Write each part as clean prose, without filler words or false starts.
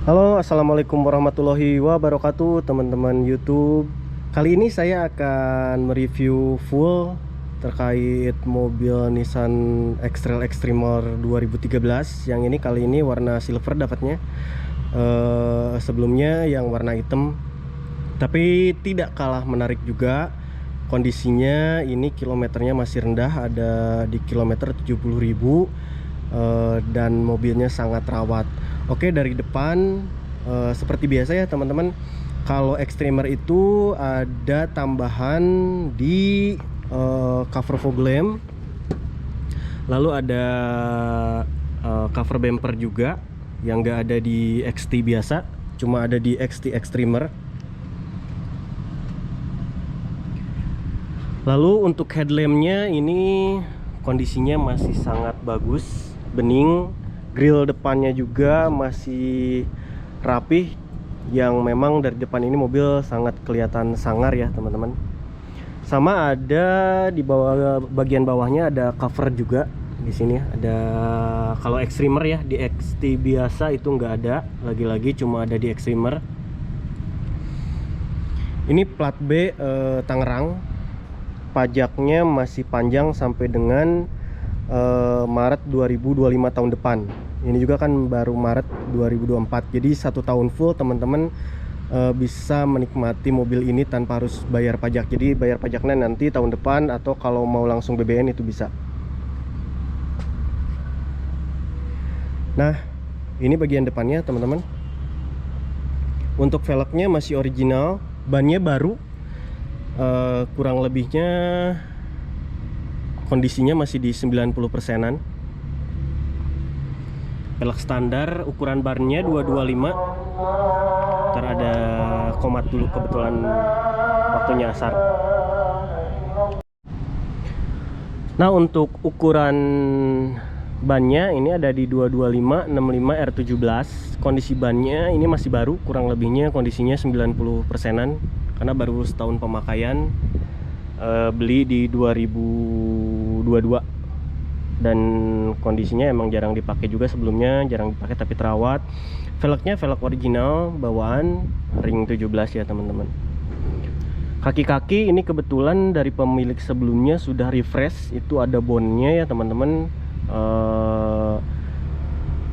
Halo, assalamualaikum warahmatullahi wabarakatuh, teman-teman YouTube. Kali ini saya akan mereview full terkait mobil Nissan X-Trail Extreme 2013. Yang ini kali ini warna silver dapatnya. Sebelumnya yang warna hitam, tapi tidak kalah menarik juga. Kondisinya ini kilometernya masih rendah, ada di kilometer 70.000, dan mobilnya sangat rawat. Oke, dari depan seperti biasa ya teman-teman, kalau Extremer itu ada tambahan di cover fog lamp, lalu ada cover bumper juga yang nggak ada di XT biasa, cuma ada di XT Extremer. Lalu untuk headlampnya ini kondisinya masih sangat bagus, bening. Grill depannya juga masih rapih, yang memang dari depan ini mobil sangat kelihatan sangar ya teman-teman. Sama ada di bawah, bagian bawahnya ada cover juga di sini. Ada kalau Extremer ya, di XT biasa itu nggak ada, lagi-lagi cuma ada di Extremer. Ini plat B Tangerang, pajaknya masih panjang sampai dengan Maret 2025 tahun depan. Ini juga kan baru Maret 2024, jadi 1 tahun full teman-teman bisa menikmati mobil ini tanpa harus bayar pajak. Jadi bayar pajaknya nanti tahun depan, atau kalau mau langsung BBN itu bisa. Nah, ini bagian depannya teman-teman. Untuk velgnya masih original, bannya baru, kurang lebihnya kondisinya masih di 90%-an. Velg standar, ukuran barnya 225. Ntar ada komat dulu, kebetulan waktunya asar. Nah, untuk ukuran bannya ini ada di 225 65 R17. Kondisi bannya ini masih baru, kurang lebihnya kondisinya 90%-an karena baru setahun pemakaian. Beli di 2022 dan kondisinya emang jarang dipakai juga, sebelumnya jarang dipakai tapi terawat. Velgnya velg original bawaan ring 17 ya teman-teman. Kaki-kaki ini kebetulan dari pemilik sebelumnya sudah refresh, itu ada bondnya ya teman-teman.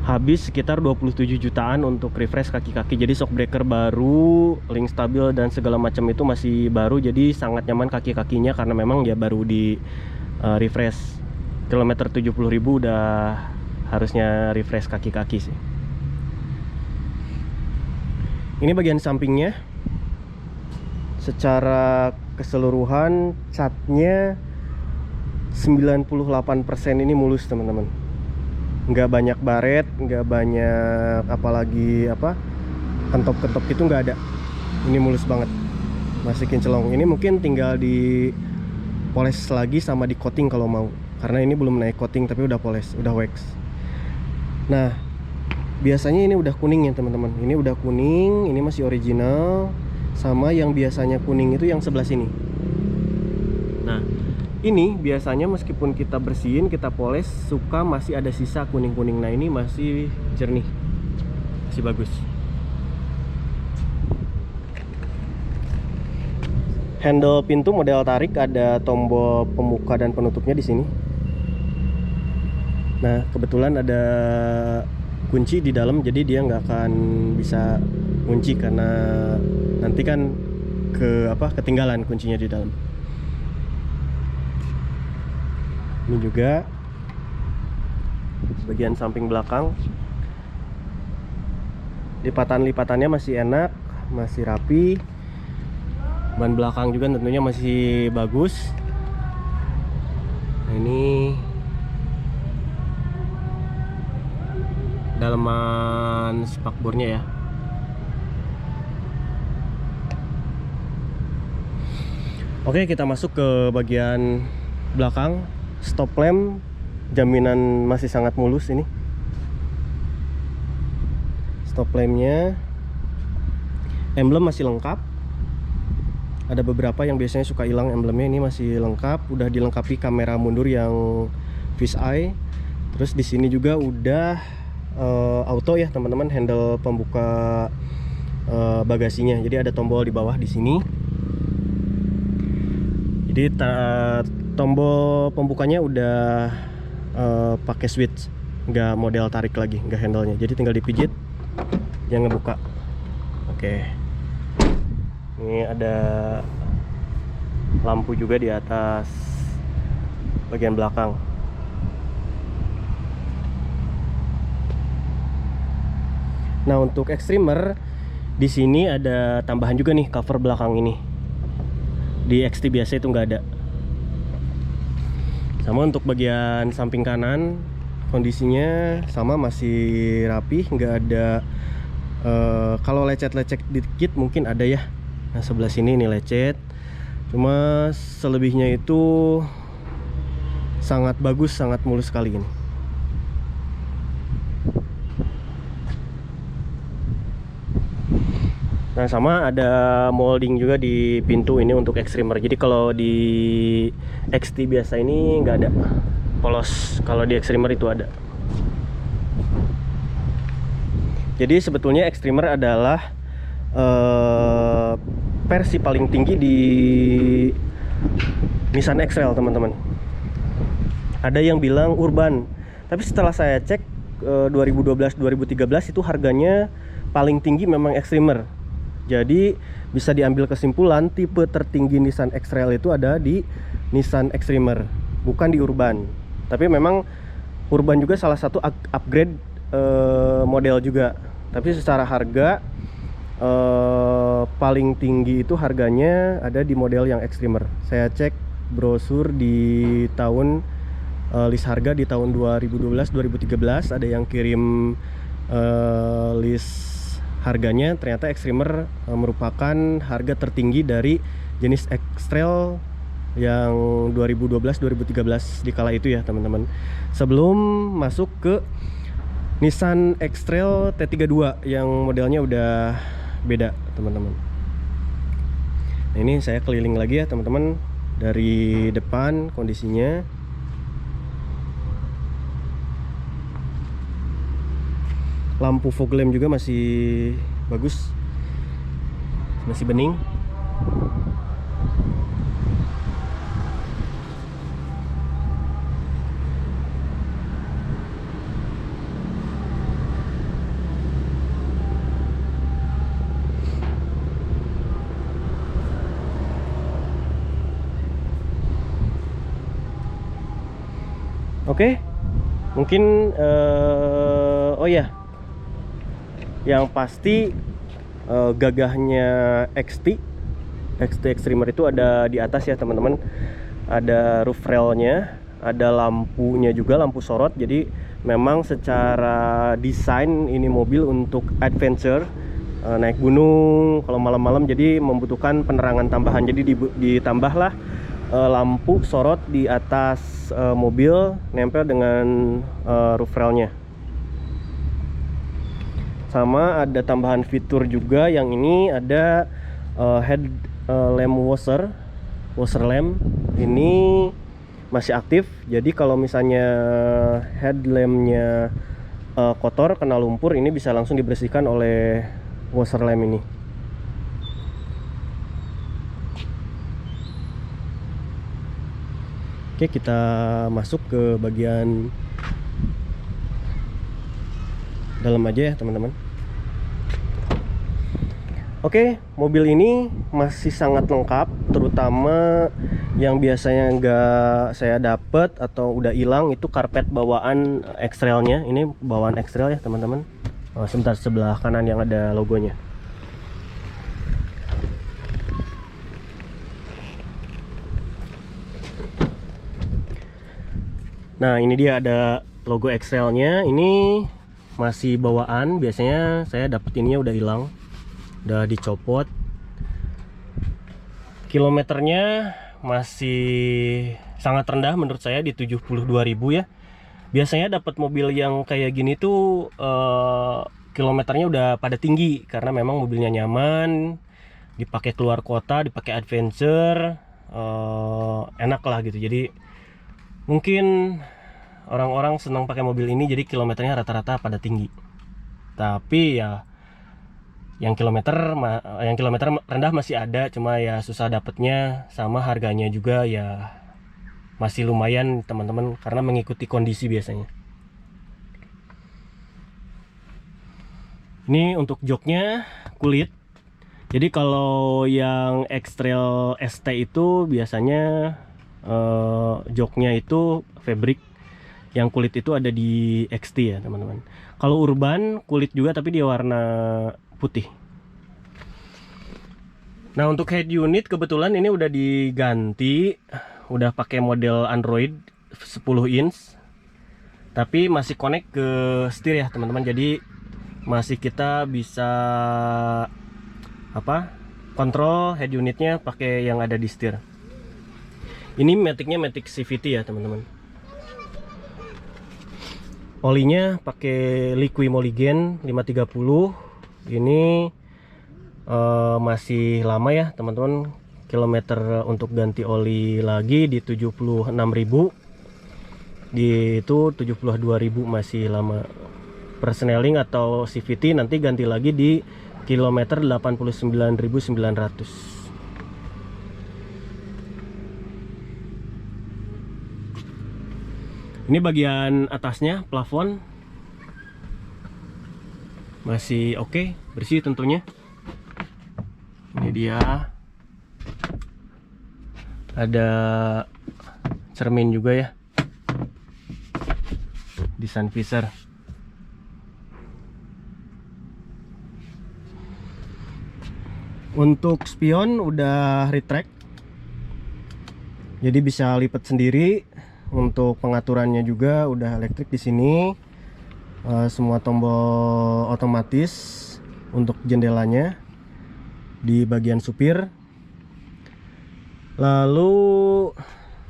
Habis sekitar 27 jutaan untuk refresh kaki-kaki. Jadi shockbreaker baru, link stabil dan segala macam itu masih baru, jadi sangat nyaman kaki-kakinya karena memang ya baru di refresh. Kilometer 70.000 udah harusnya refresh kaki-kaki sih. Ini bagian sampingnya. Secara keseluruhan catnya 98% ini mulus teman-teman. Nggak banyak baret, nggak banyak apalagi kentop-kentop itu nggak ada. Ini mulus banget, masih kinclong. Ini mungkin tinggal di poles lagi sama di coating kalau mau, karena ini belum naik coating tapi udah poles, udah wax. Nah, biasanya ini udah kuning ya teman-teman. Ini udah kuning, ini masih original. Sama yang biasanya kuning itu yang sebelah sini. Nah, ini biasanya meskipun kita bersihin, kita poles, suka masih ada sisa kuning-kuning. Nah, ini masih jernih, masih bagus. Handle pintu model tarik, ada tombol pembuka dan penutupnya di sini. Nah, kebetulan ada kunci di dalam, jadi dia nggak akan bisa kunci karena nanti kan ketinggalan kuncinya di dalam. Ini juga bagian samping belakang, lipatan-lipatannya masih enak, masih rapi. Ban belakang juga tentunya masih bagus. Nah, ini dalaman spakbornya ya. Oke, kita masuk ke bagian belakang. Stop lamp jaminan masih sangat mulus ini. Stop lampnya, emblem masih lengkap. Ada beberapa yang biasanya suka hilang emblemnya, ini masih lengkap. Udah dilengkapi kamera mundur yang fish eye. Terus di sini juga udah auto ya teman-teman, handle pembuka bagasinya. Jadi ada tombol di bawah di sini. Jadi tombol pembukanya udah pakai switch, nggak model tarik lagi, nggak handle-nya. Jadi tinggal dipijit, dia ngebuka. Oke. Ini ada lampu juga di atas bagian belakang. Nah, untuk extremer di sini ada tambahan juga nih, cover belakang ini. Di XT biasa itu nggak ada. Sama untuk bagian samping kanan, kondisinya sama, masih rapi, nggak ada kalau lecet-lecet dikit mungkin ada ya. Nah, sebelah sini ini lecet, cuma selebihnya itu sangat bagus, sangat mulus sekali ini. Nah, sama ada molding juga di pintu ini untuk extremer. Jadi kalau di XT biasa ini nggak ada polos, kalau di extremer itu ada. Jadi sebetulnya extremer adalah versi paling tinggi di Nissan X-Trail, teman-teman. Ada yang bilang urban, tapi setelah saya cek 2012-2013 itu harganya paling tinggi memang extremer. Jadi bisa diambil kesimpulan tipe tertinggi Nissan X-Trail itu ada di Nissan Extremer, bukan di urban. Tapi memang urban juga salah satu upgrade model juga. Tapi secara harga paling tinggi itu harganya ada di model yang Extremer. Saya cek brosur di tahun list harga di tahun 2012-2013 ada yang kirim list harganya, ternyata Extremer merupakan harga tertinggi dari jenis X-Trail yang 2012-2013 di kala itu ya teman-teman. Sebelum masuk ke Nissan X-Trail T32 yang modelnya udah beda teman-teman. Nah, ini saya keliling lagi ya teman-teman dari depan kondisinya. Lampu fog lamp juga masih bagus, masih bening. Oke, mungkin oh ya, yang pasti gagahnya XT Extremer itu ada di atas ya teman-teman. Ada roof railnya, ada lampunya juga, lampu sorot. Jadi memang secara desain ini mobil untuk adventure, naik gunung kalau malam-malam, jadi membutuhkan penerangan tambahan. Jadi ditambahlah lampu sorot di atas mobil nempel dengan roof railnya. Sama ada tambahan fitur juga, yang ini ada head lamp washer lamp ini masih aktif. Jadi kalau misalnya headlampnya kotor, kena lumpur, ini bisa langsung dibersihkan oleh washer lamp ini. Oke, kita masuk ke bagian dalam aja ya teman-teman. Oke, mobil ini masih sangat lengkap, terutama yang biasanya nggak saya dapat atau udah hilang itu karpet bawaan X-Trail-nya. Ini bawaan X-Trail ya teman-teman. Sebentar, sebelah kanan yang ada logonya. Nah, ini dia ada logo X-Trail-nya. Ini masih bawaan, biasanya saya dapetinnya udah hilang, udah dicopot. Kilometernya masih sangat rendah menurut saya, di 72.000 ya. Biasanya dapat mobil yang kayak gini tuh kilometernya udah pada tinggi, karena memang mobilnya nyaman, dipakai keluar kota, dipakai adventure, enak lah gitu. Jadi mungkin orang-orang senang pakai mobil ini, jadi kilometernya rata-rata pada tinggi. Tapi ya yang kilometer rendah masih ada, cuma ya susah dapetnya, sama harganya juga ya masih lumayan teman-teman, karena mengikuti kondisi biasanya. Ini untuk joknya kulit. Jadi kalau yang X-Trail ST itu biasanya joknya itu fabric, yang kulit itu ada di XT ya teman-teman. Kalau Urban kulit juga tapi dia warna putih. Nah untuk head unit kebetulan ini udah diganti, udah pakai model Android 10 inch, tapi masih connect ke setir ya teman-teman. Jadi masih kita bisa kontrol head unitnya pakai yang ada di setir. Ini maticnya Matic CVT ya teman-teman. Olinya pakai Liqui Mulligan 530. Ini masih lama ya teman-teman. Kilometer untuk ganti oli lagi di 76.000. Di itu 72.000 masih lama. Persneling atau CVT nanti ganti lagi di kilometer 89.900. Ini bagian atasnya, plafon masih oke, bersih tentunya. Ini dia, ada cermin juga ya di sun visor. Untuk spion udah retract, jadi bisa lipat sendiri. Untuk pengaturannya juga udah elektrik di sini. Semua tombol otomatis. Untuk jendelanya di bagian supir. Lalu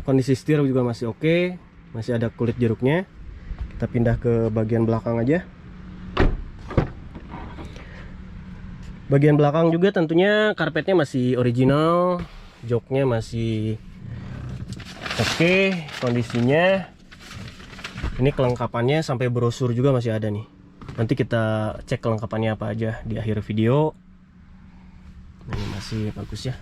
kondisi setir juga masih oke, masih ada kulit jeruknya. Kita pindah ke bagian belakang aja. Bagian belakang juga tentunya karpetnya masih original, joknya masih oke kondisinya. Ini kelengkapannya sampai brosur juga masih ada nih. Nanti kita cek kelengkapannya apa aja di akhir video. Ini masih bagus ya.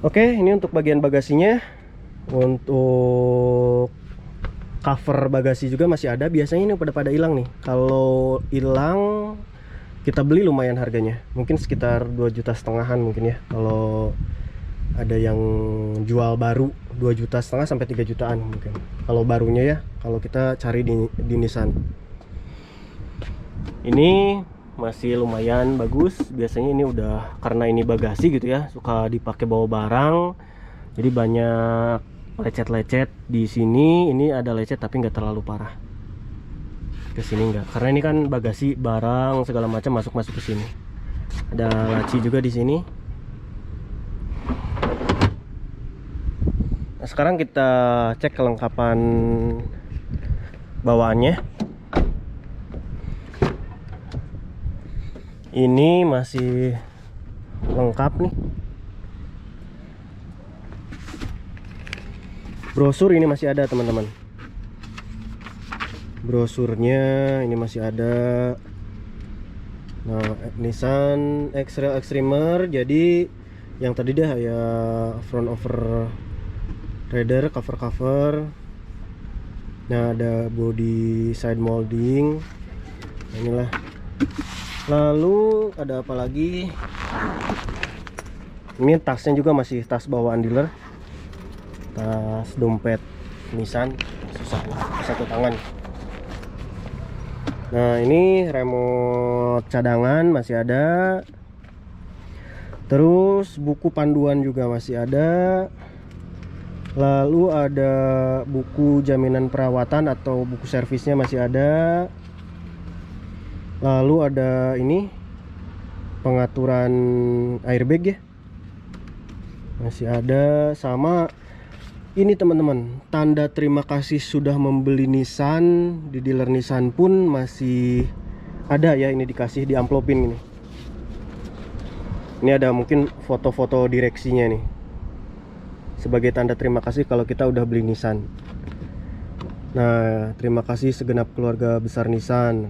Oke, ini untuk bagian bagasinya. Untuk cover bagasi juga masih ada. Biasanya ini pada hilang nih. Kalau hilang kita beli lumayan harganya. Mungkin sekitar 2,5 jutaan mungkin ya. Kalau ada yang jual baru 2,5 juta sampai 3 jutaan mungkin. Kalau barunya ya, kalau kita cari di Nissan. Ini masih lumayan bagus. Biasanya ini udah, karena ini bagasi gitu ya, suka dipakai bawa barang, jadi banyak lecet-lecet di sini. Ini ada lecet tapi nggak terlalu parah. Ke sini nggak, karena ini kan bagasi, barang segala macam masuk ke sini. Ada laci juga di sini. Nah, sekarang kita cek kelengkapan bawaannya. Ini masih lengkap nih. Brosur ini masih ada teman-teman. Brosurnya ini masih ada. Nah, Nissan X-Trail Extremer. Jadi yang tadi dah ya, front over rider, cover. Nah, ada body side molding. Nah, inilah. Lalu ada apa lagi? Ini tasnya juga masih tas bawaan dealer. Tas dompet Nissan, susah satu tangan. Nah, ini remote cadangan masih ada. Terus buku panduan juga masih ada. Lalu ada buku jaminan perawatan atau buku servisnya masih ada. Lalu ada ini pengaturan airbag ya. masih ada. Sama ini teman-teman, tanda terima kasih sudah membeli Nissan di dealer Nissan pun masih ada ya, ini dikasih di amplopin ini. Ini ada mungkin foto-foto direksinya nih, sebagai tanda terima kasih kalau kita udah beli Nissan. Nah, terima kasih segenap keluarga besar Nissan.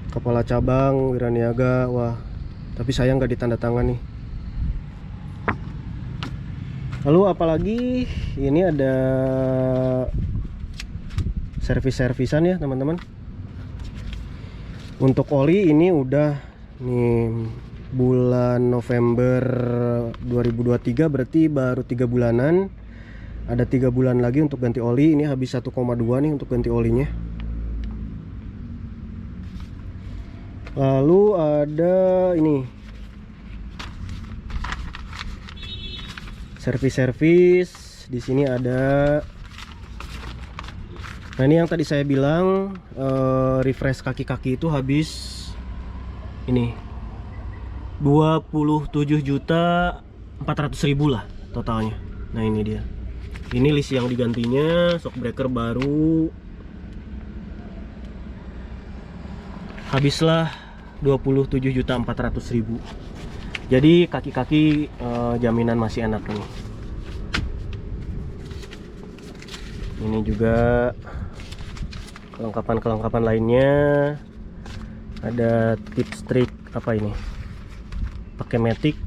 Kepala cabang Wiraniaga. Wah, tapi sayang nggak ditandatangan nih. Lalu apalagi ini ada servis-servisan ya teman-teman. Untuk oli ini udah nih bulan November 2023, berarti baru 3 bulanan. Ada 3 bulan lagi untuk ganti oli. Ini habis 1,2 nih untuk ganti olinya. Lalu ada ini servis-servis. Di sini ada. Nah, ini yang tadi saya bilang refresh kaki-kaki itu habis ini 27.400.000 lah totalnya. Nah, ini dia. Ini list yang digantinya, shock breaker baru. Habislah 27.400.000. Jadi kaki-kaki jaminan masih enak nih. Ini juga kelengkapan-kelengkapan lainnya. Ada tips trik apa ini? Pakai matic.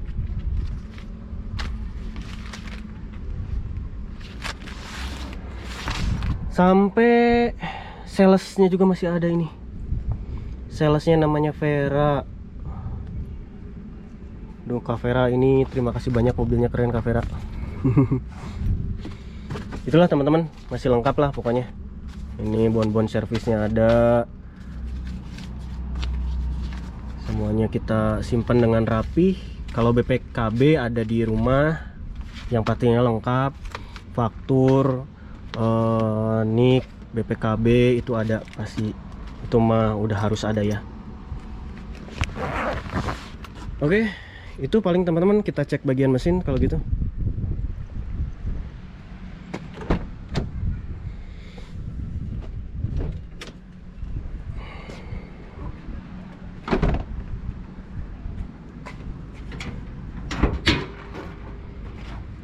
Sampai salesnya juga masih ada ini. Salesnya namanya Vera. Duh, Kak Vera ini terima kasih banyak, mobilnya keren Kak Vera. Itulah teman-teman, masih lengkap lah pokoknya. Ini bon-bon servisnya ada. Semuanya kita simpan dengan rapi. Kalau BPKB ada di rumah, yang pastinya lengkap. Faktur, NIK, BPKB itu ada pasti. Itu mah udah harus ada ya. Oke, itu paling teman-teman, kita cek bagian mesin kalau gitu.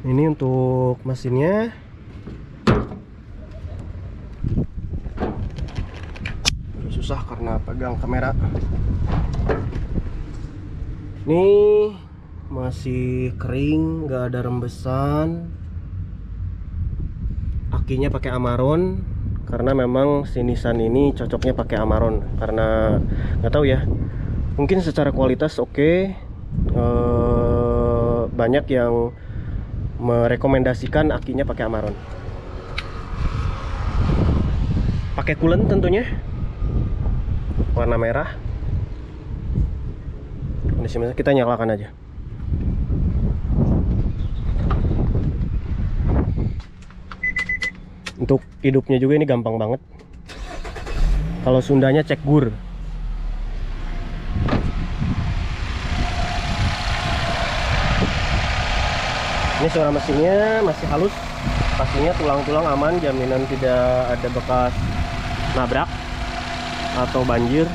Ini untuk mesinnya. Susah karena pegang kamera. Ini masih kering, nggak ada rembesan. Akinya pakai Amaron karena memang si Nissan ini cocoknya pakai Amaron, karena nggak tahu ya, mungkin secara kualitas oke. Banyak yang merekomendasikan akinya pakai Amaron. Pakai coolant tentunya, warna merah. Kita nyalakan aja. Untuk hidupnya juga ini gampang banget. Kalau Sundanya cek gur. Ini suara mesinnya masih halus, pastinya tulang-tulang aman, jaminan tidak ada bekas nabrak atau banjir.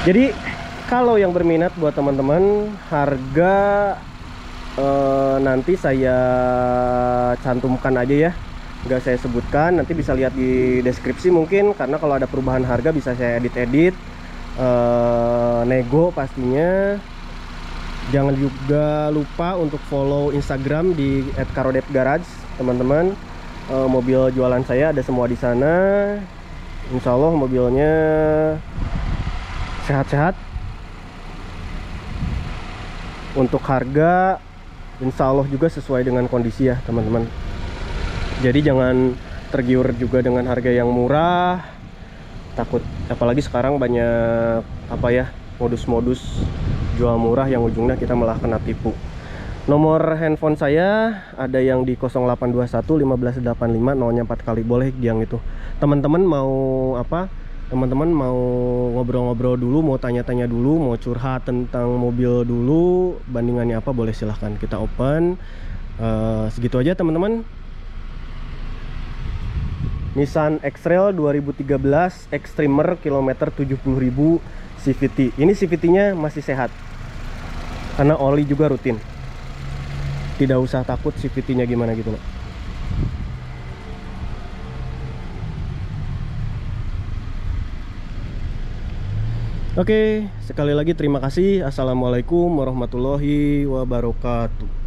Jadi kalau yang berminat buat teman-teman, harga nanti saya cantumkan aja ya, nggak saya sebutkan. Nanti bisa lihat di deskripsi mungkin, karena kalau ada perubahan harga bisa saya edit-edit, nego pastinya. Jangan juga lupa untuk follow Instagram di @karodepgarage teman-teman. Mobil jualan saya ada semua di sana. Insya Allah mobilnya sehat-sehat. Untuk harga insya Allah juga sesuai dengan kondisi ya teman-teman. Jadi jangan tergiur juga dengan harga yang murah. Takut, apalagi sekarang banyak apa ya, modus-modus jual murah yang ujungnya kita malah kena tipu. Nomor handphone saya ada yang di 0821 1585 0-nya 4 kali, boleh yang itu. Teman-teman mau apa, teman-teman mau ngobrol-ngobrol dulu, mau tanya-tanya dulu, mau curhat tentang mobil dulu, bandingannya apa, boleh silahkan kita open. Segitu aja teman-teman. Nissan X-Trail 2013 Extremer kilometer 70.000 CVT. Ini CVT-nya masih sehat karena oli juga rutin. Tidak usah takut CVT-nya gimana gitu loh. Oke, sekali lagi terima kasih. Assalamualaikum warahmatullahi wabarakatuh.